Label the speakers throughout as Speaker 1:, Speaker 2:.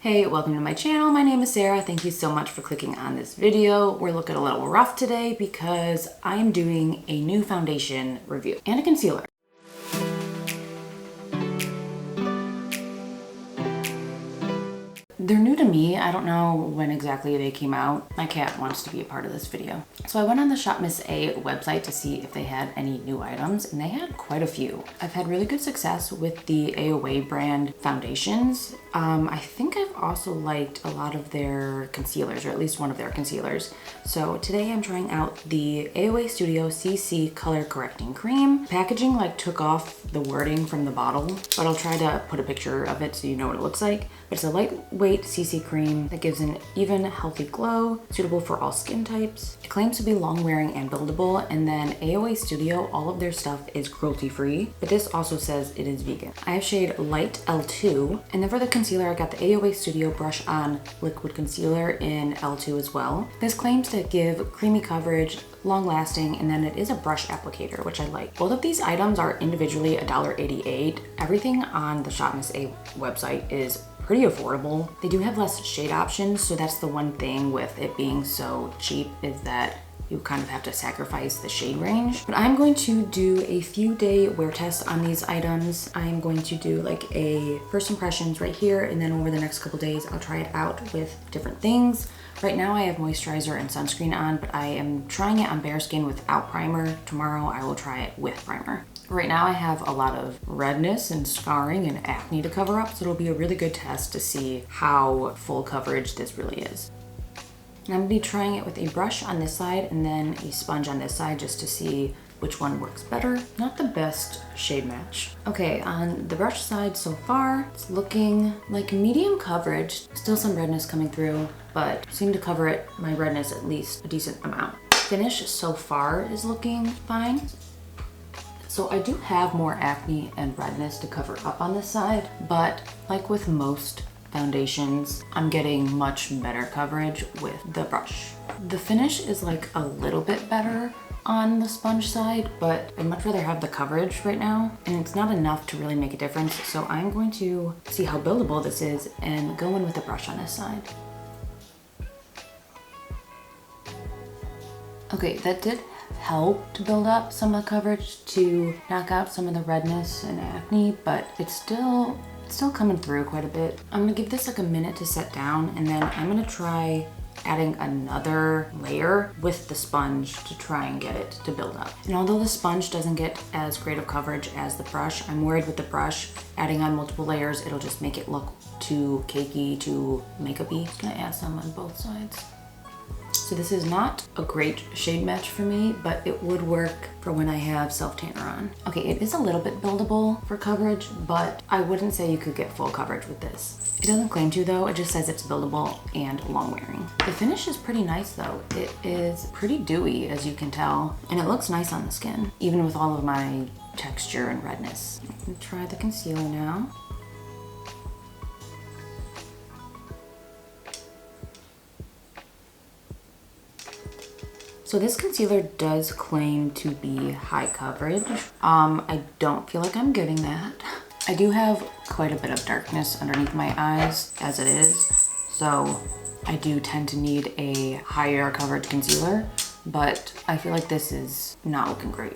Speaker 1: Hey, welcome to my channel. My name is Sarah. Thank you so much for clicking on this video. We're looking a little rough today because I am doing a new foundation review and a concealer. They're new to me. I don't know when exactly they came out. My cat wants to be a part of this video. So I went on the ShopMissA website to see if they had any new items, and they had quite a few. I've had really good success with the AOA brand foundations. I think I've also liked a lot of their concealers, or at least one of their concealers. So today I'm trying out the AOA CC Color Correcting Cream. Packaging took off the wording from the bottle, but I'll try to put a picture of it so you know what it looks like. But it's a lightweight CC cream that gives an even, healthy glow, suitable for all skin types. It claims to be long wearing and buildable, and then AOA Studio, all of their stuff is cruelty free, but this also says it is vegan. I have shade Light L2, and then for the concealer I got the AOA Studio Brush On Liquid Concealer in L2 as well. This claims to give creamy coverage, long lasting, and then it is a brush applicator, which I like. Both of these items are individually $1.88. Everything on the ShopMissA website is pretty affordable. They do have less shade options, so that's the one thing with it being so cheap, is that you kind of have to sacrifice the shade range. But I'm going to do a few day wear test on these items. I'm going to do a first impressions right here, and then over the next couple days I'll try it out with different things. Right now I have moisturizer and sunscreen on, but I am trying it on bare skin without primer. Tomorrow I will try it with primer. Right now I have a lot of redness and scarring and acne to cover up, so it'll be a really good test to see how full coverage this really is. And I'm gonna be trying it with a brush on this side and then a sponge on this side just to see which one works better. Not the best shade match. Okay, on the brush side so far, it's looking like medium coverage. Still some redness coming through, but seem to cover it, my redness, at least a decent amount. Finish so far is looking fine. So I do have more acne and redness to cover up on this side, but like with most foundations, I'm getting much better coverage with the brush. The finish is a little bit better on the sponge side, but I'd much rather have the coverage right now, and it's not enough to really make a difference. So I'm going to see how buildable this is and go in with the brush on this side. Okay, that did help to build up some of the coverage to knock out some of the redness and acne, but it's still coming through quite a bit. I'm gonna give this a minute to set down, and then I'm gonna try adding another layer with the sponge to try and get it to build up. And although the sponge doesn't get as great of coverage as the brush, I'm worried with the brush, adding on multiple layers, it'll just make it look too cakey, too makeup-y. I'm gonna add some on both sides. So this is not a great shade match for me, but it would work for when I have self-tanner on. Okay, it is a little bit buildable for coverage, but I wouldn't say you could get full coverage with this. It doesn't claim to though, it just says it's buildable and long wearing. The finish is pretty nice though. It is pretty dewy, as you can tell, and it looks nice on the skin, even with all of my texture and redness. I'm gonna try the concealer now. So this concealer does claim to be high coverage. I don't feel like I'm getting that. I do have quite a bit of darkness underneath my eyes as it is, so I do tend to need a higher coverage concealer, but I feel like this is not looking great.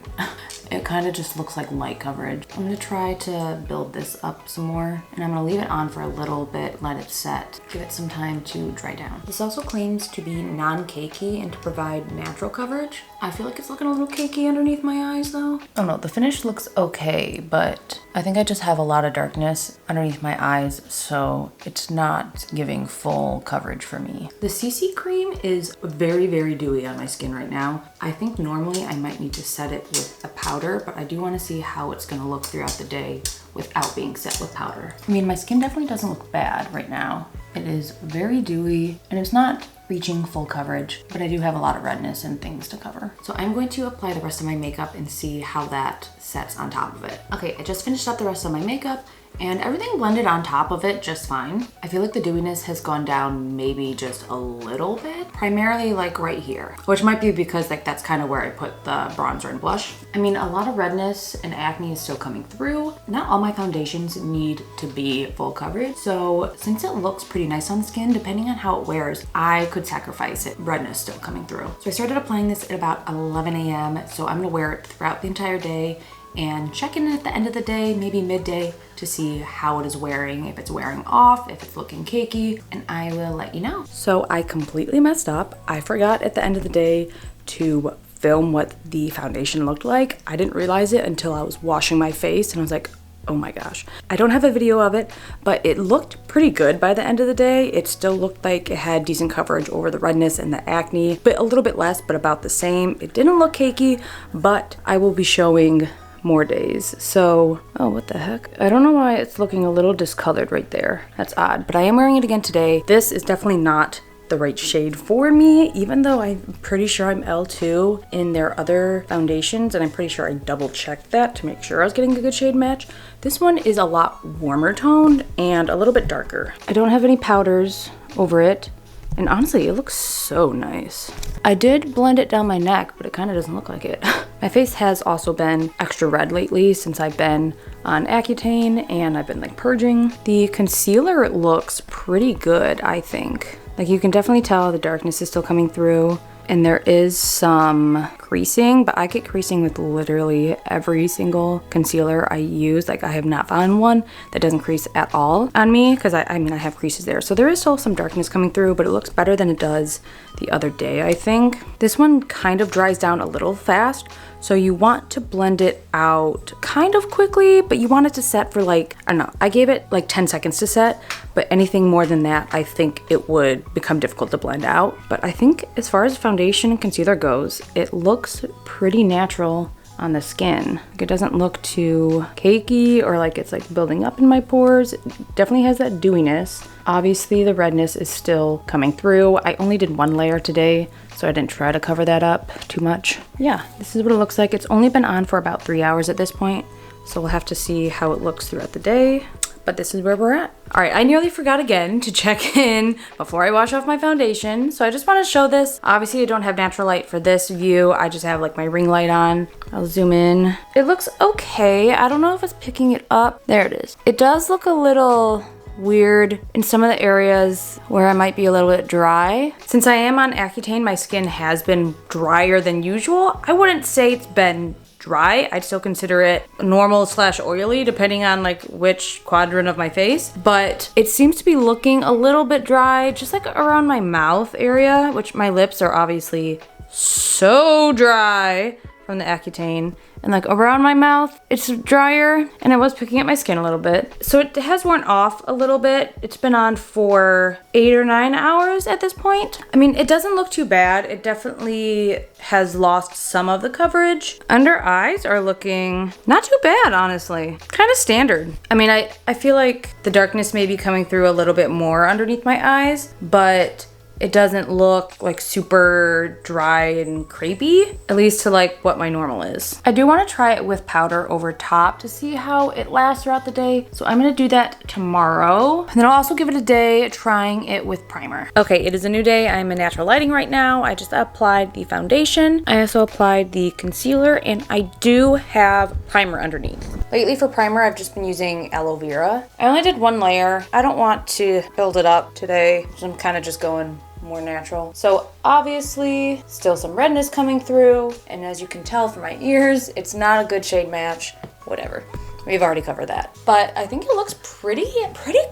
Speaker 1: It kind of just looks like light coverage. I'm gonna try to build this up some more, and I'm gonna leave it on for a little bit, let it set, give it some time to dry down. This also claims to be non-cakey and to provide natural coverage. I feel like it's looking a little cakey underneath my eyes though. Oh no, the finish looks okay, but I think I just have a lot of darkness underneath my eyes, so it's not giving full coverage for me. The CC cream is very, very dewy on my skin right now. I think normally I might need to set it with a powder, but I do want to see how it's going to look throughout the day without being set with powder. I mean, my skin definitely doesn't look bad right now. It is very dewy, and it's not reaching full coverage, but I do have a lot of redness and things to cover. So I'm going to apply the rest of my makeup and see how that sets on top of it. Okay, I just finished up the rest of my makeup, and everything blended on top of it just fine. I feel like the dewiness has gone down maybe just a little bit, primarily like right here, which might be because like that's kind of where I put the bronzer and blush. I mean, a lot of redness and acne is still coming through. Not all my foundations need to be full coverage, so since it looks pretty nice on the skin, depending on how it wears, I could sacrifice it. Redness still coming through. So I started applying this at about 11 a.m. so I'm gonna wear it throughout the entire day and check in at the end of the day, maybe midday, to see how it is wearing, if it's wearing off, if it's looking cakey, and I will let you know. So I completely messed up. I forgot at the end of the day to film what the foundation looked like. I didn't realize it until I was washing my face and I was like, oh my gosh. I don't have a video of it, but it looked pretty good by the end of the day. It still looked like it had decent coverage over the redness and the acne, but a little bit less, but about the same. It didn't look cakey, but I will be showing more days. So, oh, what the heck? I don't know why it's looking a little discolored right there. That's odd, but I am wearing it again today. This is definitely not the right shade for me, even though I'm pretty sure I'm L2 in their other foundations, and I'm pretty sure I double checked that to make sure I was getting a good shade match. This one is a lot warmer toned and a little bit darker. I don't have any powders over it, and honestly, it looks so nice. I did blend it down my neck, but it kind of doesn't look like it. My face has also been extra red lately since I've been on Accutane and I've been like purging. The concealer looks pretty good, I think. Like you can definitely tell the darkness is still coming through, and there is some creasing, but I get creasing with literally every single concealer I use. Like I have not found one that doesn't crease at all on me, because I mean I have creases there. So there is still some darkness coming through, but it looks better than it does the other day, I think. This one kind of dries down a little fast, so you want to blend it out kind of quickly, but you want it to set for like, I don't know, I gave it like 10 seconds to set, but anything more than that, I think it would become difficult to blend out. But I think as far as foundation and concealer goes, it looks pretty natural on the skin. Like it doesn't look too cakey or like it's like building up in my pores. It definitely has that dewiness. Obviously the redness is still coming through. I only did one layer today, so I didn't try to cover that up too much. Yeah, this is what it looks like. It's only been on for about 3 hours at this point, so we'll have to see how it looks throughout the day. But this is where we're at. All right, I nearly forgot again to check in before I wash off my foundation. So I just want to show this. Obviously I don't have natural light for this view. I just have like my ring light on. I'll zoom in. It looks okay. I don't know if it's picking it up. There it is. It does look a little weird in some of the areas where I might be a little bit dry. Since I am on Accutane, my skin has been drier than usual. I wouldn't say it's been dry. I'd still consider it normal / oily, depending on like which quadrant of my face, but it seems to be looking a little bit dry, just like around my mouth area, which my lips are obviously so dry from the Accutane, and like around my mouth it's drier, and it was picking at my skin a little bit. So it has worn off a little bit. It's been on for 8 or 9 hours at this point. I mean, it doesn't look too bad. It definitely has lost some of the coverage. Under eyes are looking not too bad, honestly. Kind of standard. I mean, I feel like the darkness may be coming through a little bit more underneath my eyes, but it doesn't look like super dry and crepey, at least to like what my normal is. I do want to try it with powder over top to see how it lasts throughout the day. So I'm going to do that tomorrow. And then I'll also give it a day trying it with primer. Okay, it is a new day. I'm in natural lighting right now. I just applied the foundation. I also applied the concealer, and I do have primer underneath. Lately for primer, I've just been using aloe vera. I only did 1 layer. I don't want to build it up today, so I'm kind of just going more natural. So obviously still some redness coming through, and as you can tell from my ears, it's not a good shade match. Whatever, we've already covered that, but I think it looks pretty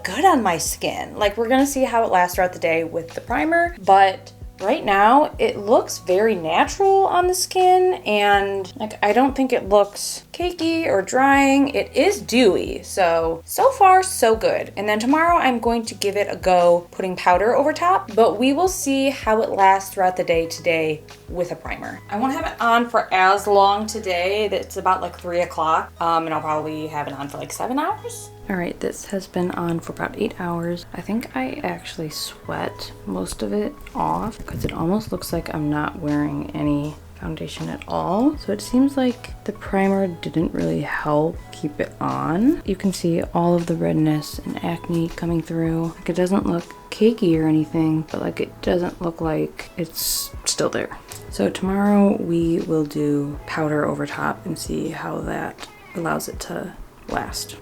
Speaker 1: good on my skin. Like, we're gonna see how it lasts throughout the day with the primer, but right now it looks very natural on the skin, and like I don't think it looks cakey or drying. It is dewy, so far so good. And then tomorrow I'm going to give it a go putting powder over top, but we will see how it lasts throughout the day today with a primer. I won't have it on for as long today. It's about like 3 o'clock, and I'll probably have it on for like 7 hours. All right, this has been on for about 8 hours. I think I actually sweat most of it off because it almost looks like I'm not wearing any foundation at all. So it seems like the primer didn't really help keep it on. You can see all of the redness and acne coming through. Like, it doesn't look cakey or anything, but like it doesn't look like it's still there. So tomorrow we will do powder over top and see how that allows it to last.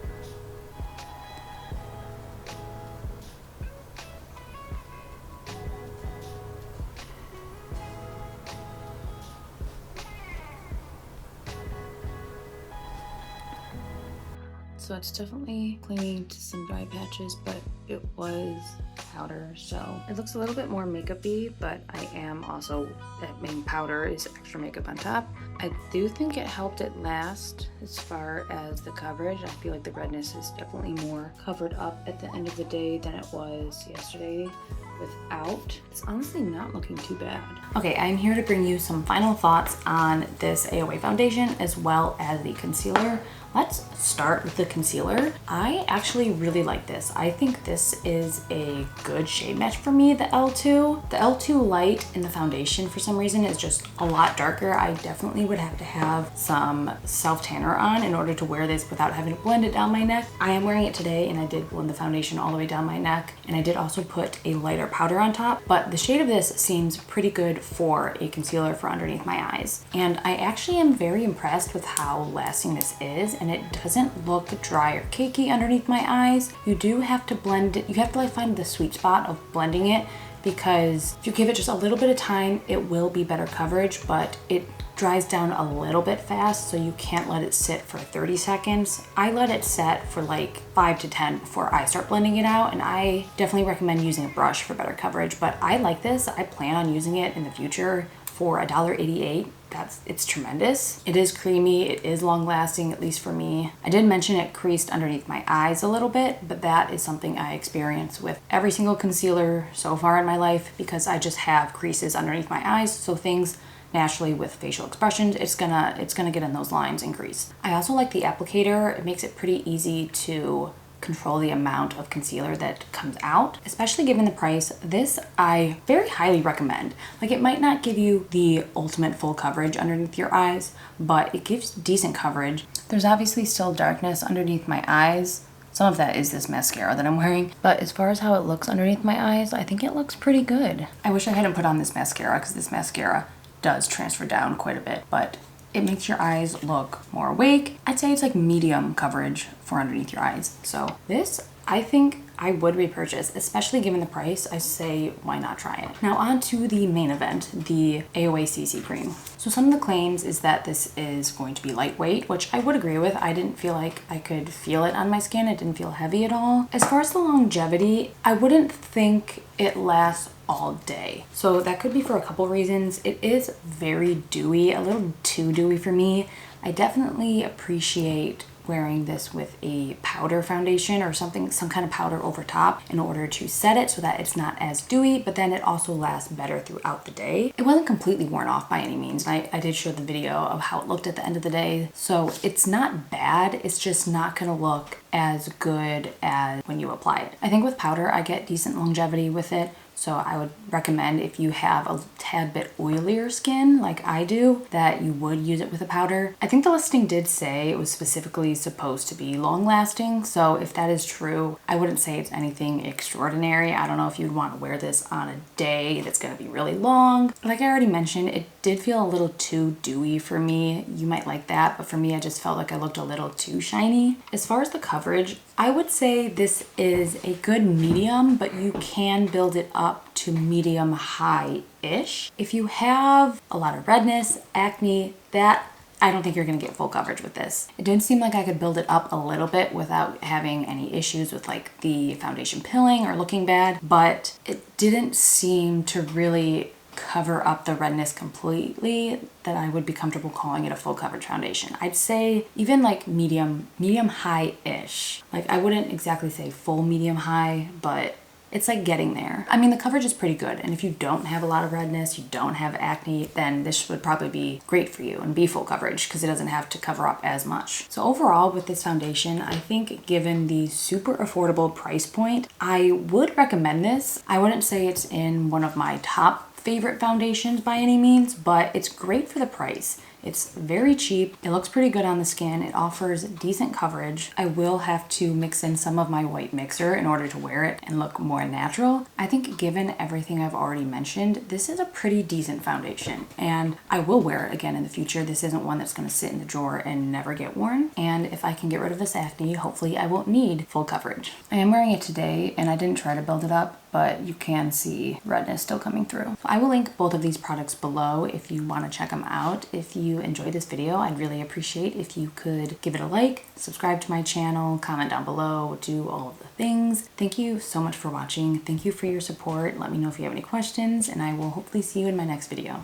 Speaker 1: So it's definitely clinging to some dry patches, but it was powder, so it looks a little bit more makeup-y, but I am also admitting powder is extra makeup on top. I do think it helped it last as far as the coverage. I feel like the redness is definitely more covered up at the end of the day than it was yesterday without. It's honestly not looking too bad. Okay, I'm here to bring you some final thoughts on this AOA foundation as well as the concealer. Let's start with the concealer. I actually really like this. I think this is a good shade match for me, the L2. The L2 light in the foundation for some reason is just a lot darker. I definitely would have to have some self-tanner on in order to wear this without having to blend it down my neck. I am wearing it today and I did blend the foundation all the way down my neck, and I did also put a lighter powder on top, but the shade of this seems pretty good for a concealer for underneath my eyes. And I actually am very impressed with how lasting this is, and it doesn't look dry or cakey underneath my eyes. You do have to blend it. You have to like find the sweet spot of blending it, because if you give it just a little bit of time, it will be better coverage, but it dries down a little bit fast, so you can't let it sit for 30 seconds. I let it set for like 5 to 10 before I start blending it out, and I definitely recommend using a brush for better coverage, but I like this. I plan on using it in the future for $1.88. It's tremendous. It is creamy, it is long lasting, at least for me. I did mention it creased underneath my eyes a little bit, but that is something I experience with every single concealer so far in my life, because I just have creases underneath my eyes, so things naturally with facial expressions, it's gonna get in those lines and crease. I also like the applicator. It makes it pretty easy to control the amount of concealer that comes out, especially given the price. This I very highly recommend. Like, it might not give you the ultimate full coverage underneath your eyes, but it gives decent coverage. There's obviously still darkness underneath my eyes. Some of that is this mascara that I'm wearing, but as far as how it looks underneath my eyes, I think it looks pretty good. I wish I hadn't put on this mascara, because this mascara does transfer down quite a bit, but it makes your eyes look more awake. I'd say it's like medium coverage for underneath your eyes. So this, I think I would repurchase, especially given the price. I say, why not try it? Now on to the main event, the AOA CC Cream. So some of the claims is that this is going to be lightweight, which I would agree with. I didn't feel like I could feel it on my skin. It didn't feel heavy at all. As far as the longevity, I wouldn't think it lasts all day. So that could be for a couple reasons. It is very dewy, a little too dewy for me. I definitely appreciate wearing this with a powder foundation or something, some kind of powder over top in order to set it so that it's not as dewy, but then it also lasts better throughout the day. It wasn't completely worn off by any means. I did show the video of how it looked at the end of the day. So it's not bad. It's just not gonna look as good as when you apply it. I think with powder, I get decent longevity with it. So I would recommend, if you have a tad bit oilier skin like I do, that you would use it with a powder. I think the listing did say it was specifically supposed to be long lasting. So if that is true, I wouldn't say it's anything extraordinary. I don't know if you'd want to wear this on a day that's going to be really long. Like I already mentioned, it did feel a little too dewy for me. You might like that, but for me, I just felt like I looked a little too shiny. As far as the coverage, I would say this is a good medium, but you can build it up to medium high-ish. If you have a lot of redness, acne, that I don't think you're gonna get full coverage with this. It didn't seem like I could build it up a little bit without having any issues with like the foundation pilling or looking bad, but it didn't seem to really cover up the redness completely that I would be comfortable calling it a full coverage foundation. I'd say even like medium high-ish. Like I wouldn't exactly say full medium high, but it's like getting there. I mean, the coverage is pretty good, and if you don't have a lot of redness, you don't have acne, then this would probably be great for you and be full coverage because it doesn't have to cover up as much. So overall with this foundation, I think given the super affordable price point, I would recommend this. I wouldn't say it's in one of my top favorite foundations by any means, but it's great for the price. It's very cheap. It looks pretty good on the skin. It offers decent coverage. I will have to mix in some of my white mixer in order to wear it and look more natural. I think given everything I've already mentioned, this is a pretty decent foundation, and I will wear it again in the future. This isn't one that's going to sit in the drawer and never get worn. And if I can get rid of this acne, hopefully I won't need full coverage. I am wearing it today and I didn't try to build it up, but you can see redness still coming through. I will link both of these products below if you want to check them out. If you enjoyed this video, I'd really appreciate if you could give it a like, subscribe to my channel, comment down below, do all of the things. Thank you so much for watching. Thank you for your support. Let me know if you have any questions, and I will hopefully see you in my next video.